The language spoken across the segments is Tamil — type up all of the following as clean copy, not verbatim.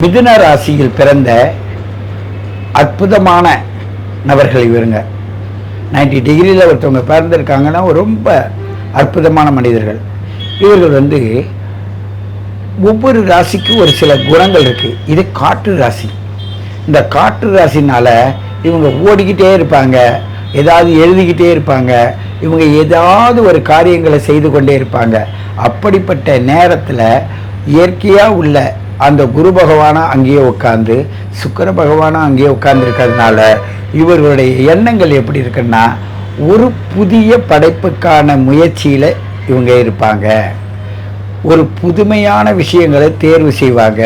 மிதுன ராசியில் பிறந்த அற்புதமான நபர்கள் இவருங்க. 90 டிகிரியில் ஒருத்தவங்க பிறந்திருக்காங்கன்னா ரொம்ப அற்புதமான மனிதர்கள். இவர்கள் ஒவ்வொரு ராசிக்கும் ஒரு சில குணங்கள் இருக்குது. இது காற்று ராசி. இந்த காற்று ராசினால் இவங்க ஓடிக்கிட்டே இருப்பாங்க, ஏதாவது எழுதிக்கிட்டே இருப்பாங்க, இவங்க ஏதாவது ஒரு காரியங்களை செய்து கொண்டே இருப்பாங்க. அப்படிப்பட்ட நேரத்தில் இயற்கையாக உள்ள அந்த குரு பகவானா அங்கேயே உட்காந்து, சுக்கிர பகவானா அங்கேயே உட்கார்ந்து இருக்கிறதுனால இவர்களுடைய எண்ணங்கள் எப்படி இருக்குன்னா, ஒரு புதிய படைப்புக்கான முயற்சியில் இவங்க இருப்பாங்க. ஒரு புதுமையான விஷயங்களை தேர்வு செய்வாங்க.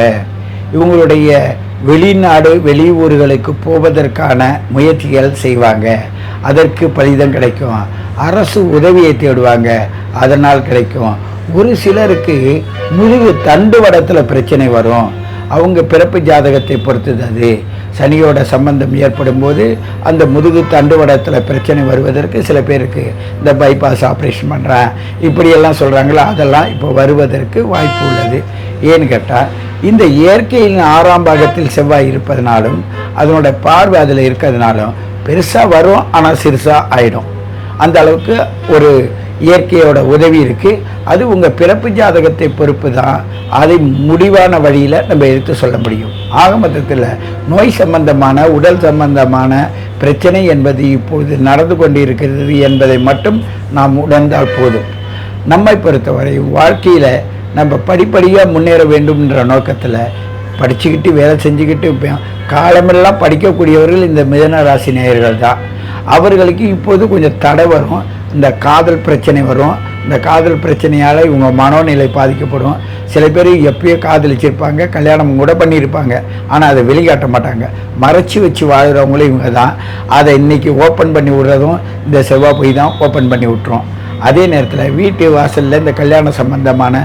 இவங்களுடைய வெளிநாடு வெளியூர்களுக்கு போவதற்கான முயற்சிகள் செய்வாங்க. அதற்கு பலிதம் கிடைக்கும். அரசு உதவியை தேடுவாங்க, அதனால் கிடைக்கும். ஒரு சிலருக்கு முதுகு தண்டுவடத்தில் பிரச்சனை வரும். அவங்க பிறப்பு ஜாதகத்தை பொறுத்தது. அது சனியோட சம்பந்தம் ஏற்படும் போது அந்த முதுகு தண்டுவடத்தில் பிரச்சனை வருவதற்கு சில பேருக்கு இந்த பைபாஸ் ஆப்ரேஷன் பண்ணுறேன் இப்படியெல்லாம் சொல்கிறாங்களா, அதெல்லாம் இப்போ வருவதற்கு வாய்ப்பு உள்ளது. ஏன்னு கேட்டால், இந்த இயற்கையின் 6ஆம் பாகத்தில் செவ்வாய் இருப்பதனாலும் அதனோட பார்வை அதில் இருக்கிறதுனாலும் பெருசாக வரும், ஆனால் சிறுசாக ஆகிடும். அந்த அளவுக்கு ஒரு இயற்கையோட உதவி இருக்குது. அது உங்கள் பிறப்பு ஜாதகத்தை பொறுப்பு தான். அதை முடிவான வழியில் நம்ம எடுத்து சொல்ல முடியும். ஆக மொத்தத்தில் நோய் சம்பந்தமான உடல் சம்பந்தமான பிரச்சனை என்பது இப்பொழுது நடந்து கொண்டிருக்கிறது என்பதை மட்டும் நாம் உணர்ந்தால் போதும். நம்மை பொறுத்தவரை வாழ்க்கையில் நம்ம படிப்படியாக முன்னேற வேண்டும்ன்ற நோக்கத்தில் படிச்சுக்கிட்டு வேலை செஞ்சுக்கிட்டு காலமெல்லாம் படிக்கக்கூடியவர்கள் இந்த மிதுன ராசி நேயர்கள் தான். அவர்களுக்கு இப்போது கொஞ்சம் தடை வரும். இந்த காதல் பிரச்சனை வரும். இந்த காதல் பிரச்சனையால் இவங்க மனோநிலை பாதிக்கப்படும். சில பேர் எப்பயோ காதலிச்சிருப்பாங்க, கல்யாணம் கூட பண்ணியிருப்பாங்க, ஆனால் அதை வெளிக்காட்ட மாட்டாங்க. மறைச்சி வச்சு வாழ்கிறவங்களும் இவங்க தான். அதை இன்றைக்கி ஓப்பன் பண்ணி விடுறதும் இந்த செவ்வாய் போய் தான் ஓப்பன் பண்ணி விட்டுரும். அதே நேரத்தில் வீட்டு வாசலில் இந்த கல்யாண சம்பந்தமான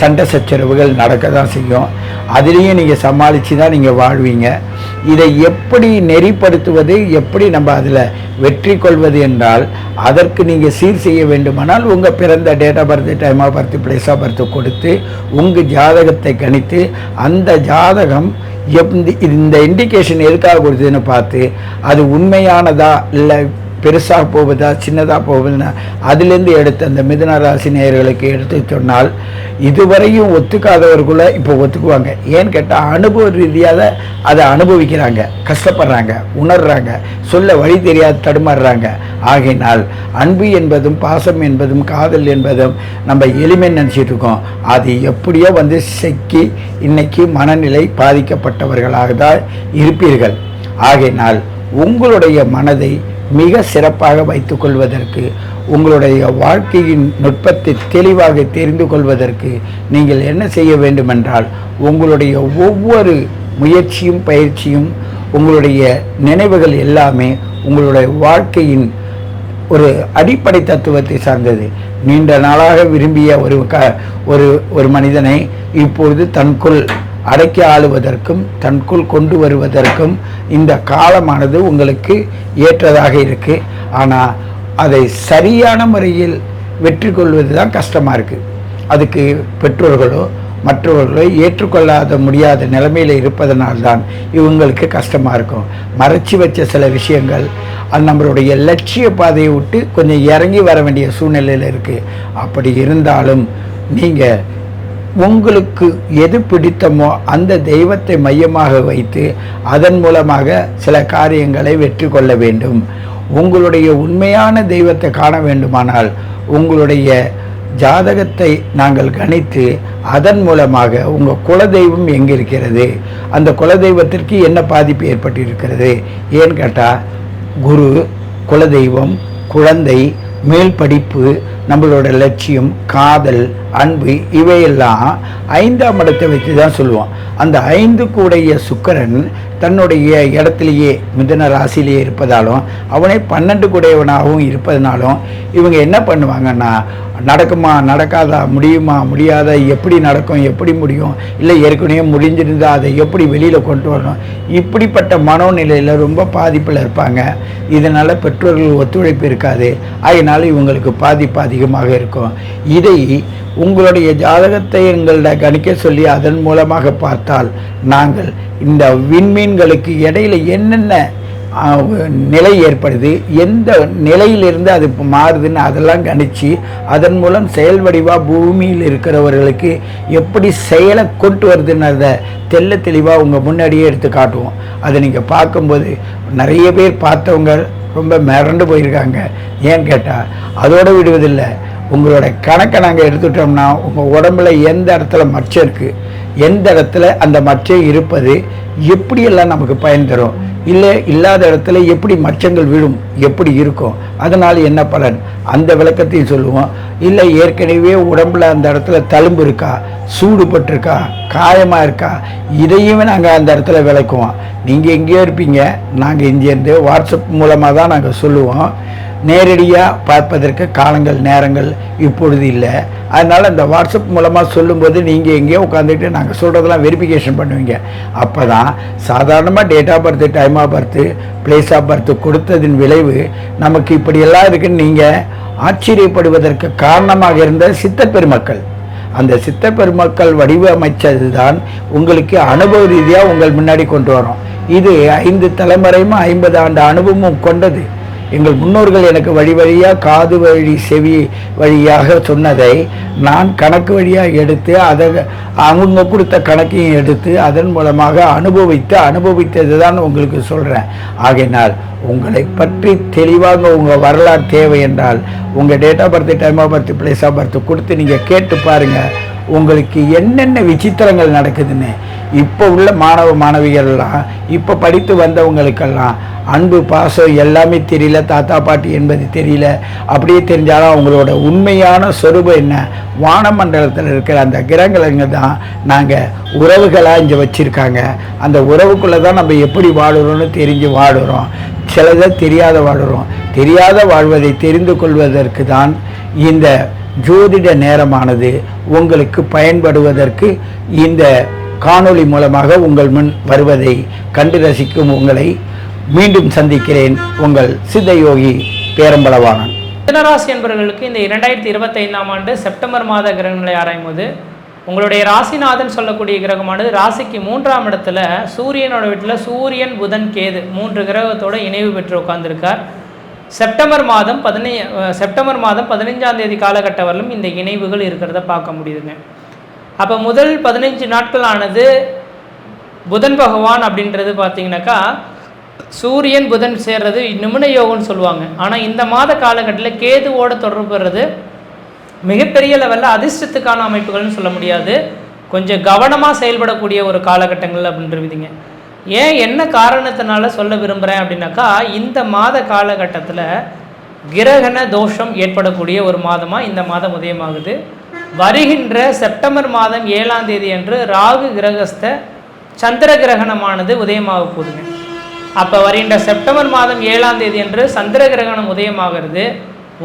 சண்டை சச்சரவுகள் நடக்க தான் செய்யும். அதுலேயும் நீங்கள் சமாளித்து தான் நீங்கள் வாழ்வீங்க. இதை எப்படி நெறிப்படுத்துவது, எப்படி நம்ம அதில் வெற்றி கொள்வது என்றால், அதற்கு நீங்கள் சீர் செய்ய வேண்டுமானால் உங்கள் பிறந்த date of birth, time of birth, place of birth கொடுத்து உங்கள் ஜாதகத்தை கணித்து அந்த ஜாதகம் இந்த இண்டிகேஷன் எதுக்காக கொடுத்ததுன்னு பார்த்து அது உண்மையானதா இல்லை பெருசாக போவதா சின்னதாக போவதுன்னா அதிலேருந்து எடுத்து அந்த மிதுன ராசி நேயர்களுக்கு எடுத்து சொன்னால் இதுவரையும் ஒத்துக்காதவர்குள்ள இப்போ ஒத்துக்குவாங்க. ஏன்னு கேட்டால் அனுபவ ரீதியாக அதை அனுபவிக்கிறாங்க, கஷ்டப்படுறாங்க, உணர்றாங்க, சொல்ல வழி தெரியாது தடுமாறுறாங்க. ஆகையினால் அன்பு என்பதும் பாசம் என்பதும் காதல் என்பதும் நம்ம எளிமை நினச்சிட்டு இருக்கோம். அது எப்படியோ சிக்கி இன்னைக்கு மனநிலை பாதிக்கப்பட்டவர்களாக தான் இருப்பீர்கள். ஆகையினால் உங்களுடைய மனதை மிக சிறப்பாக வைத்துக் கொள்வதற்கு, உங்களுடைய வாழ்க்கையின் நுட்பத்தை தெளிவாக தெரிந்து கொள்வதற்கு நீங்கள் என்ன செய்ய வேண்டுமென்றால், உங்களுடைய ஒவ்வொரு முயற்சியும் பயிற்சியும் உங்களுடைய நினைவுகள் எல்லாமே உங்களுடைய வாழ்க்கையின் ஒரு அடிப்படை தத்துவத்தை சார்ந்தது. நீண்ட நாளாக விரும்பிய ஒரு மனிதனை இப்பொழுது தனக்குள் அடக்கி ஆளுவதற்கும் தனக்குள் கொண்டு வருவதற்கும் இந்த காலமானது உங்களுக்கு ஏற்றதாக இருக்குது. ஆனால் அதை சரியான முறையில் வெற்றி கொள்வது தான் கஷ்டமாக இருக்குது. அதுக்கு பெற்றோர்களோ மற்றவர்களோ ஏற்றுக்கொள்ளாத முடியாத நிலைமையில் இருப்பதனால்தான் இவங்களுக்கு கஷ்டமாக இருக்கும். மறைச்சி வச்ச சில விஷயங்கள் நம்மளுடைய லட்சிய பாதையை விட்டு கொஞ்சம் இறங்கி வர வேண்டிய சூழ்நிலையில் இருக்குது. அப்படி இருந்தாலும் நீங்கள் உங்களுக்கு எது பிடித்தமோ அந்த தெய்வத்தை மையமாக வைத்து அதன் மூலமாக சில காரியங்களை வெற்றி கொள்ள வேண்டும். உங்களுடைய உண்மையான தெய்வத்தை காண வேண்டுமானால் உங்களுடைய ஜாதகத்தை நாங்கள் கணித்து அதன் மூலமாக உங்கள் குலதெய்வம் எங்கே இருக்கிறது, அந்த குலதெய்வத்திற்கு என்ன பாதிப்பு ஏற்பட்டிருக்கிறது, ஏன்னு கேட்டால் குரு, குலதெய்வம், குழந்தை, மேல் படிப்பு, நம்மளோட லட்சியம், காதல், அன்பு இவையெல்லாம் 5ஆம் இடத்தை வச்சு தான் சொல்லுவோம். அந்த 5க்குடைய சுக்கிரன் தன்னுடைய இடத்துலையே மிதுன ராசியிலேயே இருப்பதாலும் அவனே 12க்குடையவனாகவும் இருப்பதனாலும் இவங்க என்ன பண்ணுவாங்கன்னா, நடக்குமா நடக்காதா, முடியுமா முடியாதா, எப்படி நடக்கும் எப்படி முடியும், இல்லை ஏற்கனவே முடிஞ்சிருந்தால் அதை எப்படி வெளியில் கொண்டு வரணும், இப்படிப்பட்ட மனோநிலையில் ரொம்ப பாதிப்பில் இருப்பாங்க. இதனால் பெற்றோர்கள் ஒத்துழைப்பு இருக்காது. அதனால் இவங்களுக்கு பாதிப்பு அதிகமாக இருக்கும். இதை உங்களுடைய ஜாதகத்தை எங்களிடம் கணிக்க சொல்லி அதன் மூலமாக பார்த்தால் நாங்கள் இந்த விண்மீன்களுக்கு இடையில் என்னென்ன நிலை ஏற்படுது, எந்த நிலையிலிருந்து அது மாறுதுன்னு அதெல்லாம் கணிச்சு அதன் மூலம் செயல் வடிவாக பூமியில் இருக்கிறவர்களுக்கு எப்படி செயலை கொண்டு வருதுன்னு தெல்ல தெளிவாக உங்கள் முன்னாடியே எடுத்து காட்டுவோம். அதை நீங்கள் பார்க்கும்போது நிறைய பேர் பார்த்தவங்க ரொம்ப மிரண்டு போயிருக்காங்க. ஏன்னு கேட்டால் அதோடு விடுவதில்லை, உங்களோட கணக்கை நாங்கள் எடுத்துட்டோம்னா உங்கள் உடம்புல எந்த இடத்துல மச்சம் இருக்குது, எந்த இடத்துல அந்த மச்சம் இருப்பது எப்படியெல்லாம் நமக்கு பயன் தரும், இல்லை இல்லாத இடத்துல எப்படி மச்சங்கள் விழும், எப்படி இருக்கும், அதனால் என்ன பலன், அந்த விளக்கத்தையும் சொல்லுவோம். இல்லை ஏற்கனவே உடம்புல அந்த இடத்துல தழும்பு இருக்கா, சூடுபட்டிருக்கா, காயமாக இருக்கா, இதையுமே நாங்கள் அந்த இடத்துல விளக்குவோம். நீங்கள் எங்கேயோ இருப்பீங்க, நாங்கள் இங்கேருந்து வாட்ஸ்அப் மூலமாக தான் நாங்கள் சொல்லுவோம். நேரடியாக பார்ப்பதற்கு காலங்கள் நேரங்கள் இப்பொழுது இல்லை. அதனால் அந்த வாட்ஸ்அப் மூலமாக சொல்லும்போது நீங்கள் எங்கேயோ உட்காந்துட்டு நாங்கள் சொல்கிறதெல்லாம் வெரிஃபிகேஷன் பண்ணுவீங்க. அப்போ தான் சாதாரணமாக date of birth, time of birth, place of birth கொடுத்ததின் விளைவு நமக்கு இப்படியெல்லாம் இருக்குன்னு நீங்கள் ஆச்சரியப்படுவதற்கு காரணமாக இருந்த சித்தர் பெருமக்கள், அந்த சித்தர் பெருமக்கள் வடிவமைச்சது தான் உங்களுக்கு அனுபவ ரீதியாக உங்கள் முன்னாடி கொண்டு வரோம். இது 5 தலைமுறையும் 50 ஆண்டு அனுபவமும் கொண்டது. எங்கள் முன்னோர்கள் எனக்கு வழி வழியாக காது வழி செவி வழியாக சொன்னதை நான் கணக்கு வழியாக எடுத்து அதை அவங்க கொடுத்த கணக்கையும் எடுத்து அதன் மூலமாக அனுபவித்தது தான் உங்களுக்கு சொல்கிறேன். ஆகையினால் உங்களை பற்றி தெளிவாக உங்கள் வரலாறு தேவை என்றால் உங்கள் date of birth, time of birth, place of birth கொடுத்து நீங்கள் கேட்டு பாருங்கள். உங்களுக்கு என்னென்ன விசித்திரங்கள் நடக்குதுன்னு இப்போ உள்ள மாணவ மாணவிகள்லாம், இப்போ படித்து வந்தவங்களுக்கெல்லாம் அன்பு பாசம் எல்லாமே தெரியல, தாத்தா பாட்டி என்பது தெரியல. அப்படியே தெரிஞ்சாலும் அவங்களோட உண்மையான சொரூபம் என்ன, வானமண்டலத்தில் இருக்கிற அந்த கிரகங்களை தான் நாங்கள் உறவுகளாக இங்கே வச்சுருக்காங்க. அந்த உறவுக்குள்ளே தான் நம்ம எப்படி வாழுறோன்னு தெரிஞ்சு வாழுறோம், சிலதை தெரியாத வாழுறோம். தெரியாத வாழ்வதை தெரிந்து கொள்வதற்கு தான் இந்த ஜோதிட நேரமானது உங்களுக்கு பயன்படுவதற்கு இந்த காணொளி மூலமாக உங்கள் முன் வருவதை கண்டு ரசிக்கும் உங்களை மீண்டும் சந்திக்கிறேன். உங்கள் சித்தயோகி பேரம்பலவாணன். மிதுனராசி என்பவர்களுக்கு இந்த 2025ஆம் ஆண்டு செப்டம்பர் மாத கிரகங்களை ஆராயும் போது உங்களுடைய ராசிநாதன் சொல்லக்கூடிய கிரகமானது ராசிக்கு 3ஆம் இடத்துல சூரியனோட வீட்டில் சூரியன், புதன், கேது 3 கிரகத்தோடு இணைவு பெற்று உட்கார்ந்துருக்கார். செப்டம்பர் மாதம் 15ஆம் தேதி காலகட்டம் வரலும் இந்த இணைவுகள் இருக்கிறத பார்க்க முடியுதுங்க. அப்போ முதல் 15 நாட்களானது புதன் பகவான் அப்படின்றது பார்த்தீங்கன்னாக்கா சூரியன் புதன் சேர்றது நிமிட யோகம்னு சொல்லுவாங்க. ஆனால் இந்த மாத காலகட்டத்தில் கேதுவோட தொடர்பு பெறுறது மிகப்பெரிய லெவலில் அதிர்ஷ்டத்துக்கான அமைப்புகள்னு சொல்ல முடியாது, கொஞ்சம் கவனமாக செயல்படக்கூடிய ஒரு காலகட்டங்கள் அப்படின்றதுங்க. ஏன் என்ன காரணத்தினால சொல்ல விரும்புகிறேன் அப்படின்னாக்கா, இந்த மாத காலகட்டத்தில் கிரகண தோஷம் ஏற்படக்கூடிய ஒரு மாதமாக இந்த மாதம் உதயமாகுது. வருகின்ற செப்டம்பர் மாதம் 7ஆம் தேதி அன்று ராகு கிரகஸ்த சந்திர கிரகணமானது உதயமாக போகுதுங்க. அப்போ வருகின்ற செப்டம்பர் மாதம் 7ஆம் தேதி அன்று சந்திர கிரகணம் உதயமாகிறது.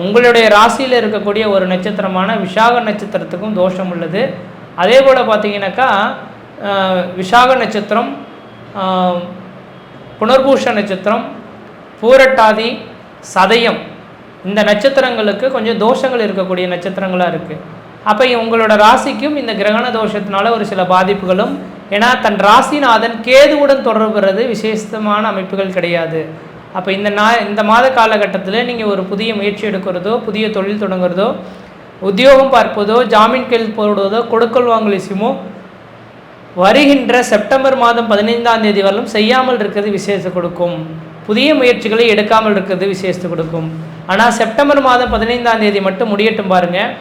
உங்களுடைய ராசியில் இருக்கக்கூடிய ஒரு நட்சத்திரமான விசாக நட்சத்திரத்துக்கும் தோஷம் உள்ளது. அதே போல் பார்த்தீங்கன்னாக்கா விசாக நட்சத்திரம், புனர்பூஷ நட்சத்திரம், பூரட்டாதி, சதயம் இந்த நட்சத்திரங்களுக்கு கொஞ்சம் தோஷங்கள் இருக்கக்கூடிய நட்சத்திரங்களாக இருக்குது. அப்போ உங்களோட ராசிக்கும் இந்த கிரகண தோஷத்தினால ஒரு சில பாதிப்புகளும், ஏன்னா தன் ராசிநாதன் கேதுவுடன் தொடர்புறது விசேஷமான அமைப்புகள் கிடையாது. அப்போ இந்த மாத காலகட்டத்தில் நீங்கள் ஒரு புதிய முயற்சி எடுக்கிறதோ, புதிய தொழில் தொடங்குறதோ, உத்தியோகம் பார்ப்பதோ, ஜாமீன் கையெழுத்து போடுவதோ, கொடுக்கல் வாங்கல் விஷயமோ வருகின்ற செப்டம்பர் மாதம் 15ஆம் தேதி வரலும் செய்யாமல் இருக்கிறது விசேஷத்தை கொடுக்கும். புதிய முயற்சிகளை எடுக்காமல் இருக்கிறது விசேஷத்தை கொடுக்கும். ஆனால் செப்டம்பர் மாதம் 15ஆம் தேதி மட்டும் முடியட்டும் பாருங்கள்.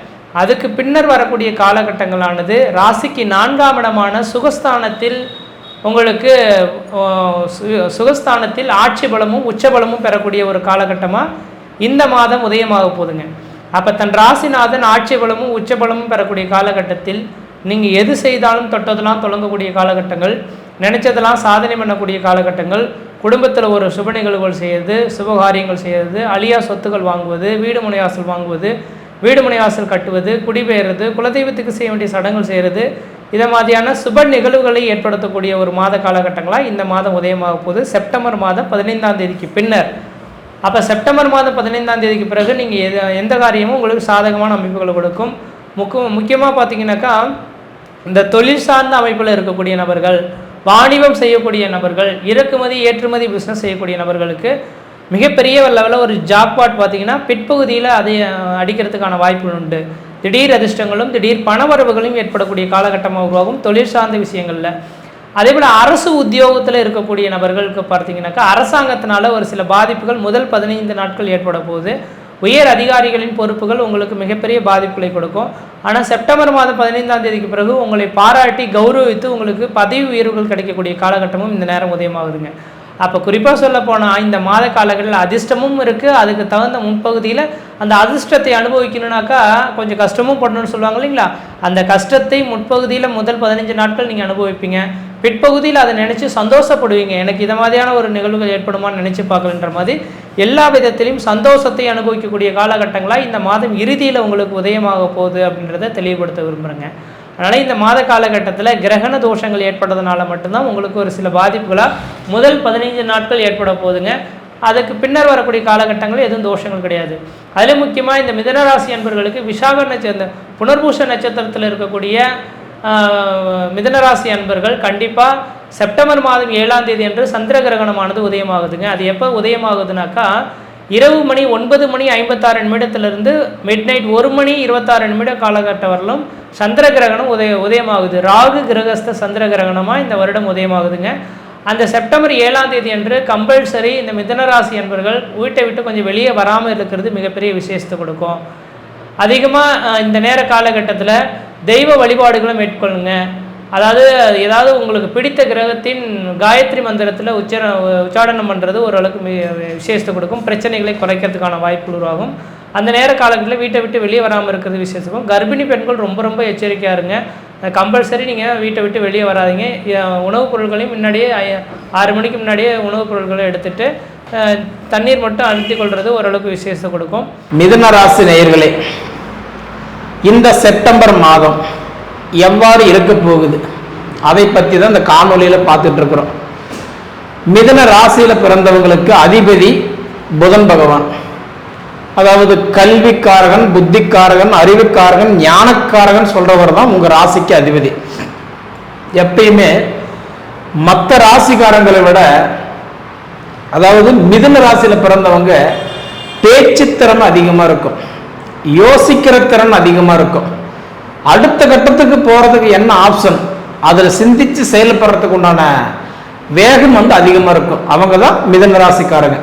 அதுக்கு பின்னர் வரக்கூடிய காலகட்டங்களானது ராசிக்கு 4ஆம் இடமான சுகஸ்தானத்தில் உங்களுக்கு சுகஸ்தானத்தில் ஆட்சி பலமும் உச்சபலமும் பெறக்கூடிய ஒரு காலகட்டமாக இந்த மாதம் உதயமாக போகுதுங்க. அப்போ தன் ராசிநாதன் ஆட்சி பலமும் உச்சபலமும் பெறக்கூடிய காலகட்டத்தில் நீங்கள் எது செய்தாலும் தொட்டதெல்லாம் தொடங்கக்கூடிய காலகட்டங்கள், நினைச்சதெல்லாம் சாதனை பண்ணக்கூடிய காலகட்டங்கள், குடும்பத்தில் ஒரு சுப நிகழ்வுகள் செய்கிறது, சுபகாரியங்கள் செய்கிறது, அழியா சொத்துக்கள் வாங்குவது, வீடு முனைவாசல் வாங்குவது, வீடு முனைவாசல் கட்டுவது, குடிபெயர்றது, குலதெய்வத்துக்கு செய்ய வேண்டிய சடங்குகள் செய்கிறது, இதை மாதிரியான சுப நிகழ்வுகளை ஏற்படுத்தக்கூடிய ஒரு மாத காலகட்டங்களாக இந்த மாதம் உதயமாக போகுது செப்டம்பர் மாதம் 15ஆம் தேதிக்கு பின்னர். அப்போ செப்டம்பர் மாதம் 15ஆம் தேதிக்கு பிறகு நீங்கள் எந்த காரியமும் உங்களுக்கு சாதகமான அமைப்புகளை கொடுக்கும். முக்கியமாக பார்த்தீங்கன்னாக்கா இந்த தொழில் சார்ந்த அமைப்பில் இருக்கக்கூடிய நபர்கள், வாணிபம் செய்யக்கூடிய நபர்கள், இறக்குமதி ஏற்றுமதி பிஸ்னஸ் செய்யக்கூடிய நபர்களுக்கு மிகப்பெரிய லெவலில் ஒரு ஜாக்பாட் பார்த்தீங்கன்னா பிற்பகுதியில் அதை அடிக்கிறதுக்கான வாய்ப்புகள் உண்டு. திடீர் அதிர்ஷ்டங்களும் திடீர் பணவரவுகளும் ஏற்படக்கூடிய காலகட்டமாக உருவாகும் தொழில் சார்ந்த விஷயங்களில். அதே போல் அரசு உத்தியோகத்தில் இருக்கக்கூடிய நபர்களுக்கு பார்த்தீங்கன்னாக்கா அரசாங்கத்தினால ஒரு சில பாதிப்புகள் முதல் 15 நாட்கள் ஏற்பட போகுது. உயர் அதிகாரிகளின் பொறுப்புகள் உங்களுக்கு மிகப்பெரிய பாதிப்புகளை கொடுக்கும். ஆனால் செப்டம்பர் மாதம் 15ஆம் தேதிக்கு பிறகு உங்களை பாராட்டி கௌரவித்து உங்களுக்கு பதவி உயர்வுகள் கிடைக்கக்கூடிய காலகட்டமும் இந்த நேரம் உதயமாகுதுங்க. அப்போ குறிப்பாக சொல்ல போனால் இந்த மாத காலங்களில் அதிர்ஷ்டமும் இருக்குது. அதுக்கு தகுந்த முன்பகுதியில் அந்த அதிர்ஷ்டத்தை அனுபவிக்கணுன்னாக்கா கொஞ்சம் கஷ்டமும் படணும்னு சொல்லுவாங்க இல்லைங்களா? அந்த கஷ்டத்தை முன்பகுதியில் முதல் 15 நாட்கள் நீங்கள் அனுபவிப்பீங்க. பிற்பகுதியில் அதை நினச்சி சந்தோஷப்படுவீங்க. எனக்கு இதை மாதிரியான ஒரு நிகழ்வுகள் ஏற்படுமான்னு நினச்சி பார்க்கலன்ற மாதிரி எல்லா விதத்திலையும் சந்தோஷத்தை அனுபவிக்கக்கூடிய காலகட்டங்களாக இந்த மாதம் இறுதியில் உங்களுக்கு உதயமாக போகுது அப்படின்றத தெளிவுபடுத்த விரும்புகிறேங்க. அதனால் இந்த மாத காலகட்டத்தில் கிரகண தோஷங்கள் ஏற்படுறதுனால மட்டும்தான் உங்களுக்கு ஒரு சில பாதிப்புகளாக முதல் 15 நாட்கள் ஏற்பட போகுதுங்க. அதுக்கு பின்னர் வரக்கூடிய காலகட்டங்களில் எதுவும் தோஷங்கள் கிடையாது. அதில் முக்கியமாக இந்த மிதனராசி அன்பர்களுக்கு விசாக நட்சத்திர புனர்பூச நட்சத்திரத்தில் இருக்கக்கூடிய மிதனராசி அன்பர்கள் கண்டிப்பாக செப்டம்பர் மாதம் 7ஆம் தேதி அன்று சந்திர கிரகணமானது உதயமாகுதுங்க. அது எப்போ உதயமாகுதுனாக்கா இரவு மணி 9:56 மிட் நைட் 1:26 காலகட்டம் வரலும் சந்திர கிரகணம் உதயமாகுது. ராகு கிரகஸ்த சந்திர கிரகணமாக இந்த வருடம் உதயமாகுதுங்க. அந்த செப்டம்பர் 7ஆம் தேதி அன்று கம்பல்சரி இந்த மிதனராசி அன்பர்கள் வீட்டை விட்டு கொஞ்சம் வெளியே வராமல் இருக்கிறது மிகப்பெரிய விசேஷத்தை கொடுக்கும். அதிகமாக இந்த நேர காலகட்டத்தில் தெய்வ வழிபாடுகளை மேற்கொள்ளுங்க. அதாவது ஏதாவது உங்களுக்கு பிடித்த கிரகத்தின் காயத்ரி மந்திரத்தில் உச்சாடனம் பண்ணுறது ஓரளவுக்கு விசேஷத்தை கொடுக்கும். பிரச்சனைகளை குறைக்கிறதுக்கான வாய்ப்பு உருவாகும். அந்த நேர காலங்களில் வீட்டை விட்டு வெளியே வராமல் இருக்கிறது விசேஷம். கர்ப்பிணி பெண்கள் ரொம்ப ரொம்ப எச்சரிக்கையாக இருங்க. கம்பல்சரி நீங்கள் வீட்டை விட்டு வெளியே வராதிங்க. உணவுப் பொருட்களையும் முன்னாடியே 6 மணிக்கு முன்னாடியே உணவுப் பொருட்களை எடுத்துகிட்டு தண்ணீர் மட்டும் அழுத்தி கொள்வது ஓரளவுக்கு விசேஷத்தை கொடுக்கும். மிதுன ராசி நேயர்களே, இந்த செப்டம்பர் மாதம் எவ்வாறு இருக்க போகுது அதை பற்றி தான் இந்த காணொலியில் பார்த்துட்டு இருக்கிறோம். மிதுன ராசியில் பிறந்தவங்களுக்கு அதிபதி புதன் பகவான். அதாவது கல்விக்காரகன், புத்திக்காரகன், அறிவுக்காரகன், ஞானக்காரகன் சொல்றவர் தான் உங்க ராசிக்கு அதிபதி. எப்பயுமே மற்ற ராசிக்காரங்களை விட அதாவது மிதுன ராசியில பிறந்தவங்க பேச்சு திறன் அதிகமா இருக்கும், யோசிக்கிற திறன் அதிகமா இருக்கும். அடுத்த கட்டத்துக்கு போறதுக்கு என்ன ஆப்ஷன் அதில் சிந்திச்சு செயல்படுறதுக்கு உண்டான வேகம் அதிகமா இருக்கும். அவங்க தான் மிதுன ராசிக்காரங்க.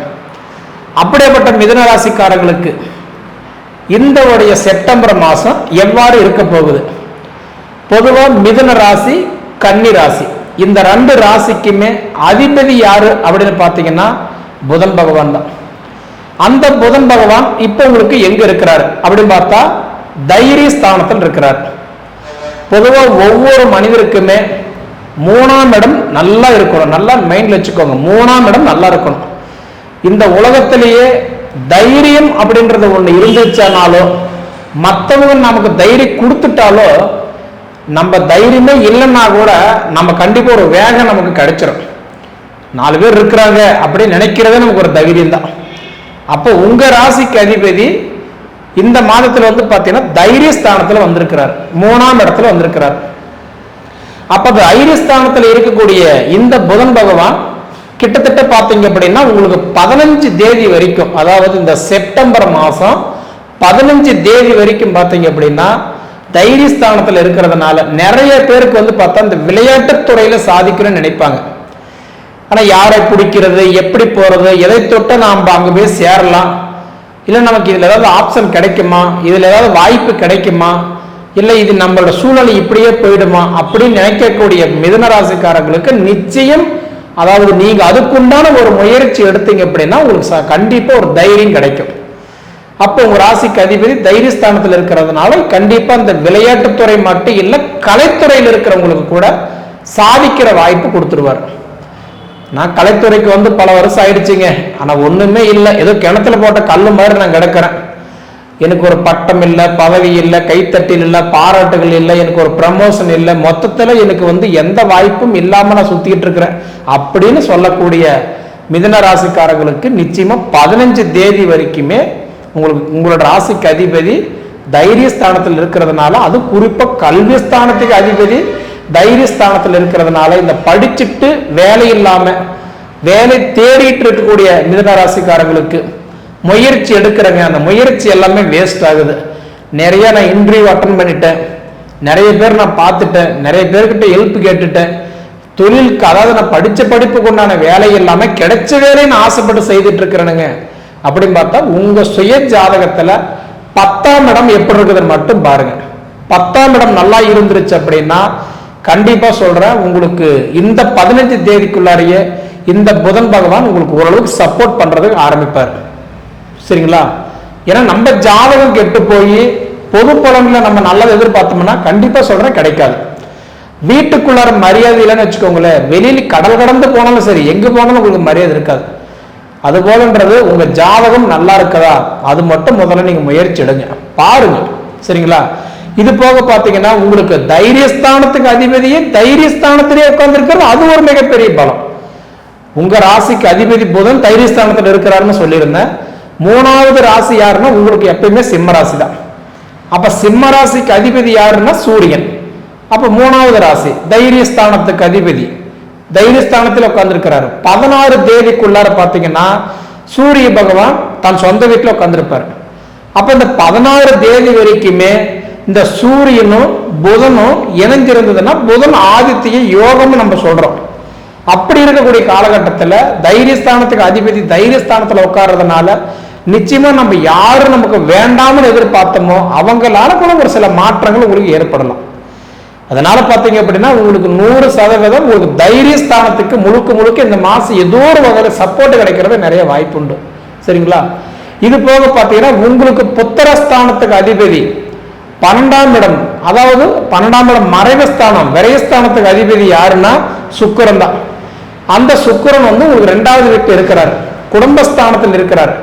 அப்படியேப்பட்ட மிதுன ராசிக்காரர்களுக்கு இந்த உடைய செப்டம்பர் மாதம் எவ்வாறு இருக்க போகுது? பொதுவாக மிதுன ராசி, கன்னி ராசி இந்த 2 ராசிக்குமே அதிபதி யாரு அப்படின்னு பார்த்தீங்கன்னா புதன் பகவான் தான். அந்த புதன் பகவான் இப்போ உங்களுக்கு எங்க இருக்கிறார் அப்படின்னு பார்த்தா தைரிய ஸ்தானத்தில் இருக்கிறார். பொதுவாக ஒவ்வொரு மனிதருக்குமே 3ஆம் இடம் நல்லா இருக்கணும். நல்லா மைண்ட்ல வச்சுக்கோங்க, 3ஆம் இடம் நல்லா இருக்கணும். இந்த உலகத்திலேயே தைரியம் அப்படின்றது ஒண்ணு இருந்துச்சானாலோ, மற்றவங்க நமக்கு தைரியம் கொடுத்துட்டாலோ, நம்ம தைரியமே இல்லைன்னா கூட நம்ம கண்டிப்பா ஒரு வேகம் நமக்கு கிடைச்சிடும். 4 பேர் இருக்கிறாங்க அப்படின்னு நினைக்கிறதே நமக்கு ஒரு தைரியம் தான். அப்போ உங்க ராசிக்கு அதிபதி இந்த மாதத்துல பாத்தீங்கன்னா தைரியஸ்தானத்துல வந்திருக்கிறார், 3ஆம் இடத்துல வந்திருக்கிறார். அப்ப தைரியஸ்தானத்துல இருக்கக்கூடிய இந்த புதன் பகவான் கிட்டத்தட்ட பார்த்தீங்க அப்படின்னா உங்களுக்கு 15 தேதி வரைக்கும், அதாவது இந்த செப்டம்பர் மாதம் 15 தேதி வரைக்கும் பார்த்தீங்க அப்படின்னா தைரியஸ்தானத்தில் இருக்கிறதுனால நிறைய பேருக்கு பார்த்தா இந்த விளையாட்டுத் துறையில சாதிக்கணும்னு நினைப்பாங்க. ஆனால் யாரை பிடிக்கிறது, எப்படி போறது, எதை தொட்ட நாம் அங்கே போய் சேரலாம், இல்லை நமக்கு இதில் ஏதாவது ஆப்ஷன் கிடைக்குமா, இதில் ஏதாவது வாய்ப்பு கிடைக்குமா, இல்லை இது நம்மளோட சூழ்நிலை இப்படியே போயிடுமா அப்படின்னு நினைக்கக்கூடிய மிதுன ராசிக்காரங்களுக்கு நிச்சயம், அதாவது நீங்க அதுக்குண்டான ஒரு முயற்சி எடுத்தீங்க அப்படின்னா உங்களுக்கு கண்டிப்பா ஒரு தைரியம் கிடைக்கும். அப்போ உங்க ராசிக்கு அதிபதி தைரியஸ்தானத்தில் இருக்கிறதுனால கண்டிப்பா இந்த விளையாட்டுத்துறை மட்டும் இல்லை, கலைத்துறையில் இருக்கிறவங்களுக்கு கூட சாதிக்கிற வாய்ப்பு கொடுத்துருவார். நான் கலைத்துறைக்கு பல வருஷம் ஆயிடுச்சுங்க, ஆனா ஒண்ணுமே இல்லை, ஏதோ கிணத்துல போட்ட கல்லு மாதிரி நான் கிடக்கிறேன். எனக்கு ஒரு பட்டம் இல்லை, பதவி இல்லை, கைத்தட்டில் இல்லை, பாராட்டுகள் இல்லை, எனக்கு ஒரு ப்ரமோஷன் இல்லை, மொத்தத்தில் எனக்கு எந்த வாய்ப்பும் இல்லாம நான் சுத்திக்கிட்டு இருக்கிறேன் அப்படின்னு சொல்லக்கூடிய மிதுன ராசிக்காரர்களுக்கு நிச்சயமா 15 தேதி வரைக்குமே உங்களோட ராசிக்கு அதிபதி தைரியஸ்தானத்தில் இருக்கிறதுனால, அது குறிப்பா கல்வி ஸ்தானத்துக்கு அதிபதி தைரியஸ்தானத்தில் இருக்கிறதுனால, இந்த படிச்சுட்டு வேலை இல்லாம வேலை தேடிட்டு இருக்கக்கூடிய மிதுன ராசிக்காரங்களுக்கு முயற்சி எடுக்கிறங்க, அந்த முயற்சி எல்லாமே வேஸ்ட் ஆகுது. நிறைய நான் இன்டர்வியூ அட்டன் பண்ணிட்டேன், நிறைய பேர் நான் பார்த்துட்டேன், நிறைய பேர்கிட்ட ஹெல்ப் கேட்டுட்டேன். தொழிலுக்கு, அதாவது நான் படிச்ச படிப்புக்கு உண்டான வேலை இல்லாம கிடைச்ச வேலையை நான் ஆசைப்பட்டு செய்துட்டு இருக்கிறேனுங்க அப்படின்னு பார்த்தா, உங்க சுய ஜாதகத்துல 10ஆம் இடம் எப்படி இருக்குதுன்னு மட்டும் பாருங்க. 10ஆம் இடம் நல்லா இருந்துருச்சு அப்படின்னா கண்டிப்பா சொல்றேன், உங்களுக்கு இந்த 15 தேதிக்குள்ளாரியே இந்த புதன் பகவான் உங்களுக்கு ஓரளவுக்கு சப்போர்ட் பண்றதுக்கு ஆரம்பிப்பார். சரிங்களா? ஏன்னா நம்ம ஜாதகம் கெட்டு போய் பொது பலன்ல நம்ம நல்லதை எதிர்பார்த்தோம்னா கண்டிப்பா சொல்றேன் கிடைக்காது. வீட்டுக்குள்ளார மரியாதை இல்லைன்னு வச்சுக்கோங்களேன், வெளியில கடல் கடந்து போனாலும் சரி, எங்க போனாலும் உங்களுக்கு மரியாதை இருக்காது. அது போலன்றது உங்க ஜாதகம் நல்லா இருக்கதா, அது மட்டும் முதல்ல நீங்க முயற்சி எடுங்க, பாருங்க. சரிங்களா? இது போக பாத்தீங்கன்னா உங்களுக்கு தைரியஸ்தானத்துக்கு அதிபதியே தைரியஸ்தானத்திலேயே உட்கார்ந்து இருக்கிறது, அது ஒரு மிகப்பெரிய பலம். உங்க ராசிக்கு அதிபதி புதன் தைரியஸ்தானத்தில் இருக்கிறாருன்னு சொல்லியிருந்தேன். 3வது ராசி யாருன்னா உங்களுக்கு எப்பயுமே சிம்ம ராசி தான். அப்ப சிம்ம ராசிக்கு அதிபதி யாருன்னா சூரியன். அப்ப 3வது ராசி தைரியஸ்தானத்துக்கு அதிபதி தைரியஸ்தானத்தில் உட்கார்ந்துருக்கிறாரு. 16 தேதிக்குள்ளார பாத்தீங்கன்னா சூரிய பகவான் தன் சொந்த வீட்டில் உட்கார்ந்துருப்பாரு. அப்ப இந்த 16 தேதி வரைக்குமே இந்த சூரியனும் புதனும் இணைஞ்சிருந்ததுன்னா புதன் ஆதித்ய யோகம்னு நம்ம சொல்றோம். அப்படி இருக்கக்கூடிய காலகட்டத்தில் தைரியஸ்தானத்துக்கு அதிபதி தைரியஸ்தானத்துல உட்கார்றதுனால நிச்சயமா நம்ம யாரு நமக்கு வேண்டாம்னு எதிர்பார்த்தோமோ அவங்களால கூட ஒரு சில மாற்றங்கள் உங்களுக்கு ஏற்படலாம். அதனால பாத்தீங்க அப்படின்னா உங்களுக்கு 100% உங்களுக்கு தைரியஸ்தானத்துக்கு முழுக்க முழுக்க இந்த மாசம் ஏதோ ஒரு வகையில சப்போர்ட் கிடைக்கிறது நிறைய வாய்ப்பு உண்டு. சரிங்களா? இது போக பாத்தீங்கன்னா உங்களுக்கு புத்திரஸ்தானத்துக்கு அதிபதி 12ஆம் இடம், அதாவது 12ஆம் இடம் மறைவுஸ்தானம், விரயஸ்தானத்துக்கு அதிபதி யாருன்னா சுக்கிரன் தான். அந்த சுக்கிரன் வந்து உங்களுக்கு 2வது வீட்டு இருக்கிறார், குடும்பஸ்தானத்தில் இருக்கிறார்.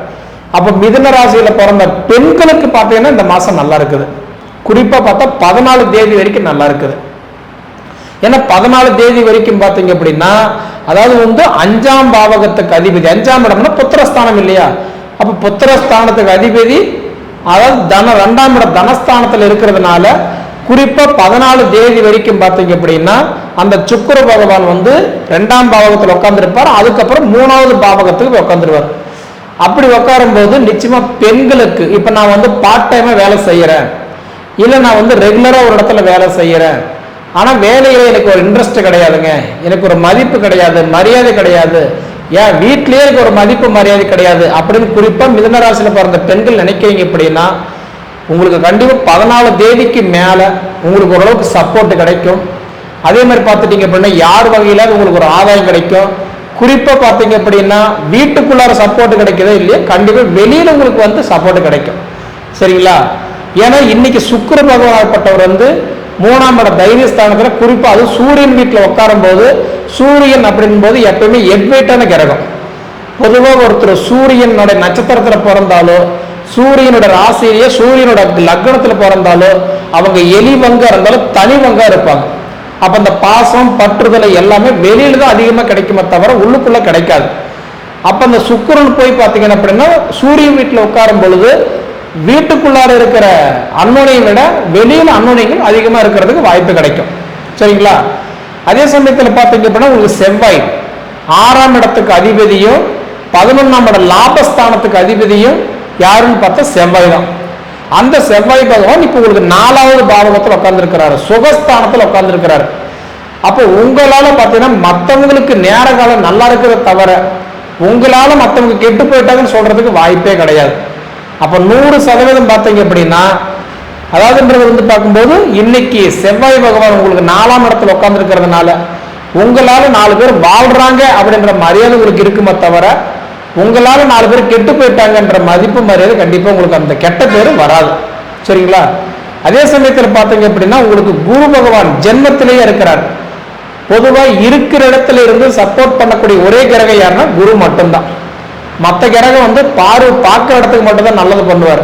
அப்ப மிதுன ராசியில பிறந்த பெண்களுக்கு பாத்தீங்கன்னா இந்த மாசம் நல்லா இருக்குது. குறிப்பா பார்த்தா 14 தேதி வரைக்கும் நல்லா இருக்குது. ஏன்னா 14 தேதி வரைக்கும் பாத்தீங்க அப்படின்னா, அதாவது வந்து 5ஆம் பாவகத்துக்கு அதிபதி, 5ஆம் இடம்னா புத்திரஸ்தானம் இல்லையா? அப்ப புத்திரஸ்தானத்துக்கு அதிபதி அதாவது 2ஆம் இடம் தனஸ்தானத்தில் இருக்கிறதுனால குறிப்பா 14 தேதி வரைக்கும் பாத்தீங்க அப்படின்னா அந்த சுக்கிர பகவான் வந்து 2ஆம் பாவகத்தில் உட்கார்ந்துருப்பார். அதுக்கப்புறம் 3வது பாவகத்துக்கு உட்காந்துருவார். அப்படி உட்காரும் போது நிச்சயமா பெண்களுக்கு, இப்ப நான் வந்து பார்ட் டைமா வேலை செய்யறேன், இல்ல நான் வந்து ரெகுலரா ஒரு இடத்துல வேலை செய்யறேன், ஆனா வேலையில எனக்கு ஒரு இன்ட்ரெஸ்ட் கிடையாதுங்க, எனக்கு ஒரு மதிப்பு கிடையாது, மரியாதை கிடையாது, ஏன் வீட்லயே எனக்கு ஒரு மதிப்பு மரியாதை கிடையாது அப்படின்னு குறிப்பா மிதுன ராசியில பிறந்த பெண்கள் நினைக்கிறீங்க அப்படின்னா உங்களுக்கு கண்டிப்பா 14 தேதிக்கு மேல உங்களுக்கு ஓரளவுக்கு சப்போர்ட் கிடைக்கும். அதே மாதிரி பார்த்துட்டீங்க அப்படின்னா யார் வகையில உங்களுக்கு ஒரு ஆதாயம் கிடைக்கும். குறிப்பா பாத்தீங்க அப்படின்னா வீட்டுக்குள்ளார சப்போர்ட் கிடைக்குதோ இல்லையா, கண்டிப்பா வெளியில உங்களுக்கு வந்து சப்போர்ட் கிடைக்கும். சரிங்களா? ஏன்னா இன்னைக்கு சுக்கிர பகவான்பட்டவர் வந்து 3ஆம் இட தைரியஸ்தானத்துல குறிப்பா அது சூரியன் வீட்டில் உட்காரும் போது, சூரியன் அப்படின் போது எப்பயுமே எட்வைட்டான கிரகம். பொதுவாக ஒருத்தர் சூரியனோட நட்சத்திரத்துல பிறந்தாலோ, சூரியனோட ராசியிலேயே சூரியனோட லக்னத்துல பிறந்தாலோ அவங்க எலிவங்கா இருந்தாலும் தனிவங்கா இருப்பாங்க. அப்ப அந்த பாசம் பற்றுதலை எல்லாமே வெளியில தான் அதிகமா கிடைக்குமே தவிர உள்ளுக்குள்ள கிடைக்காது. அப்ப அந்த சுக்கிரன் போய் பாத்தீங்கன்னா அப்படின்னா சூரியன் வீட்டுல உட்காரும் பொழுது வீட்டுக்குள்ளார இருக்கிற அன்னோனையை விட வெளியில அன்னோனைகள் அதிகமா இருக்கிறதுக்கு வாய்ப்பு கிடைக்கும். சரிங்களா? அதே சமயத்துல பாத்தீங்க அப்படின்னா உங்களுக்கு செவ்வாய் 6ஆம் இடத்துக்கு அதிபதியும் 11ஆம் இட லாபஸ்தானத்துக்கு அதிபதியும் யாருன்னு பார்த்தா செவ்வாய் தான். அந்த செவ்வாய் பகவான் இப்ப உங்களுக்கு 4வது பாவகத்தில் உட்கார்ந்துருக்கிறாரு, சுகஸ்தானத்தில் உட்கார்ந்துருக்கிறாரு. அப்போ உங்களால பாத்தீங்கன்னா மற்றவங்களுக்கு நேர காலம் நல்லா இருக்கிறத தவிர உங்களால மற்றவங்க கெட்டு போயிட்டாங்கன்னு சொல்றதுக்கு வாய்ப்பே கிடையாது. அப்ப 100% பார்த்தீங்க அப்படின்னா, அதாவதுன்றது வந்து பார்க்கும்போது இன்னைக்கு செவ்வாய் பகவான் உங்களுக்கு 4ஆம் இடத்துல உட்கார்ந்து இருக்கிறதுனால உங்களால 4 பேர் வாழ்றாங்க அப்படின்ற மரியாதை உங்களுக்கு இருக்குமே தவிர உங்களால 4 பேர் கெட்டு போயிட்டாங்கன்ற மதிப்பு மரியாதை கண்டிப்பா உங்களுக்கு அந்த கெட்ட பேரு வராது. சரிங்களா? அதே சமயத்தில் பார்த்தீங்க அப்படின்னா உங்களுக்கு குரு பகவான் ஜென்மத்திலேயே இருக்கிறார். பொதுவா இருக்கிற இடத்துல இருந்து சப்போர்ட் பண்ணக்கூடிய ஒரே கிரகம் யாருன்னா குரு மட்டும்தான். மற்ற கிரகம் வந்து பார்க்கிற இடத்துக்கு மட்டும்தான் நல்லது பண்ணுவார்.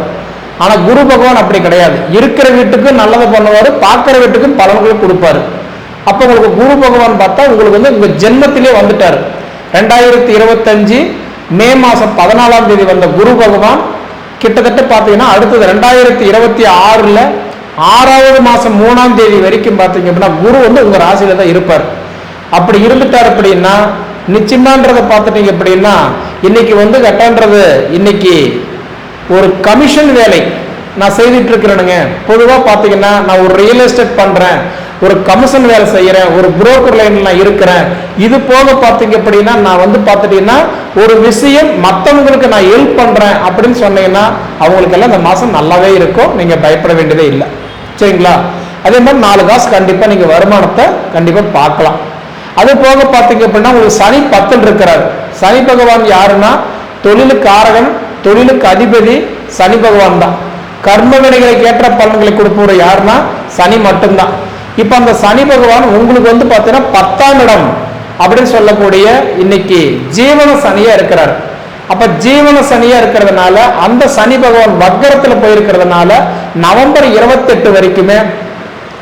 ஆனா குரு பகவான் அப்படி கிடையாது, இருக்கிற வீட்டுக்கும் நல்லது பண்ணுவாரு, பார்க்கிற வீட்டுக்கும் பலன்களை கொடுப்பாரு. அப்ப உங்களுக்கு குரு பகவான் பார்த்தா உங்களுக்கு வந்து உங்க ஜென்மத்திலே வந்துட்டாரு. 2025 மே மாசம் 14ஆம் தேதி வந்த குரு பகவான் கிட்டத்தட்ட பார்த்தீங்கன்னா அடுத்தது 2026 6வது மாசம் 3ஆம் தேதி வரைக்கும் பார்த்தீங்க அப்படின்னா குரு வந்து உங்க ராசியில தான் இருப்பார். அப்படி இருந்துட்டார் அப்படின்னா நிச்சயமான்றதை பார்த்துட்டீங்க அப்படின்னா இன்னைக்கு வந்து கட்டான்றது இன்னைக்கு ஒரு கமிஷன் வேலை நான் செய்துட்டு இருக்கிறேனுங்க. பொதுவாக பார்த்தீங்கன்னா நான் ஒரு ரியல் எஸ்டேட் பண்றேன், ஒரு கமிஷன் வேலை செய்யறேன், ஒரு புரோக்கர் லைன்ல நான் இருக்கிறேன். இது போக பார்த்தீங்க அப்படின்னா நான் வந்து பார்த்துட்டீங்கன்னா ஒரு விஷயம் மற்றவங்களுக்கு நான் ஹெல்ப் பண்றேன் அப்படின்னு சொன்னீங்கன்னா அவங்களுக்கு எல்லாம் இந்த மாசம் நல்லாவே இருக்கும், நீங்க பயப்பட வேண்டியதே இல்லை. சரிங்களா? அதே மாதிரி 4 காசு கண்டிப்பா நீங்க வருமானத்தை கண்டிப்பா பார்க்கலாம். அது போக பார்த்தீங்க அப்படின்னா உங்களுக்கு சனி 10 இருக்கிறார். சனி பகவான் யாருன்னா தொழிலுக்கு காரகன், தொழிலுக்கு அதிபதி சனி பகவான் தான். கர்ம வினைகளுக்கு ஏற்ற பலன்களை கொடுப்பவர் யாருன்னா சனி மட்டும்தான். இப்ப அந்த சனி பகவான் உங்களுக்கு வந்து பார்த்தீங்கன்னா 10ஆம் இடம் அப்படின்னு சொல்லக்கூடிய இன்னைக்கு ஜீவன சனியா இருக்கிறார். அப்ப ஜீவன சனியா இருக்கிறதுனால அந்த சனி பகவான் வக்கரத்துல போயிருக்கிறதுனால நவம்பர் 28 வரைக்குமே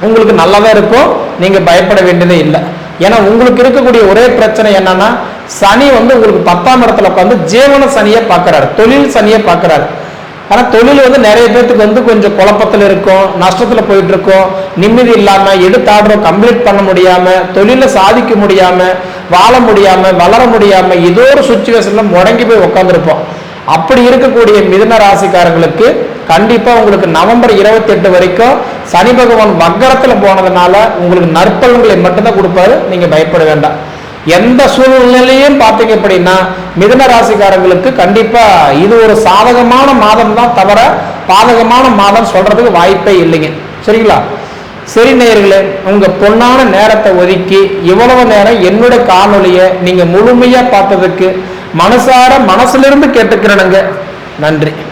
உங்களுக்கு நல்லாதான் இருக்கும், நீங்க பயப்பட வேண்டியதே இல்லை. ஏன்னா உங்களுக்கு இருக்கக்கூடிய ஒரே பிரச்சனை என்னன்னா சனி வந்து உங்களுக்கு 10ஆம் இடத்துல உட்காந்து ஜீவன சனியை பார்க்கிறாரு, தொழில் சனியை பார்க்கிறாரு. ஆனா தொழில் வந்து நிறைய பேருக்கு வந்து கொஞ்சம் குழப்பத்துல இருக்கும், நஷ்டத்துல போயிட்டு இருக்கும், நிம்மதி இல்லாம எடுத்து ஆர்டர் கம்ப்ளீட் பண்ண முடியாம, தொழில சாதிக்க முடியாம, வாழ முடியாம, வளர முடியாம ஏதோ ஒரு சுச்சுவேஷன்ல முடங்கி போய் உட்காந்துருப்போம். அப்படி இருக்கக்கூடிய மிதுன ராசிக்காரங்களுக்கு கண்டிப்பா உங்களுக்கு நவம்பர் 28 வரைக்கும் சனி பகவான் வக்கரத்துல போனதுனால உங்களுக்கு நற்பலன்களை மட்டும்தான் கொடுப்பாரு, நீங்க பயப்பட வேண்டாம். எந்த சூழ்நிலையும் பார்த்தீங்க அப்படின்னா மிதுன ராசிக்காரங்களுக்கு கண்டிப்பா இது ஒரு சாதகமான மாதம் தான் தவிர பாதகமான மாதம் சொல்றதுக்கு வாய்ப்பே இல்லைங்க. சரிங்களா? சரி நேயர்களே, உங்க பொன்னான நேரத்தை ஒதுக்கி இவ்வளவு நேரம் என்னுடைய காணொலியை நீங்க முழுமையா பார்த்ததுக்கு மனசார மனசுல இருந்து கேட்டுக்கிறேனுங்க. நன்றி.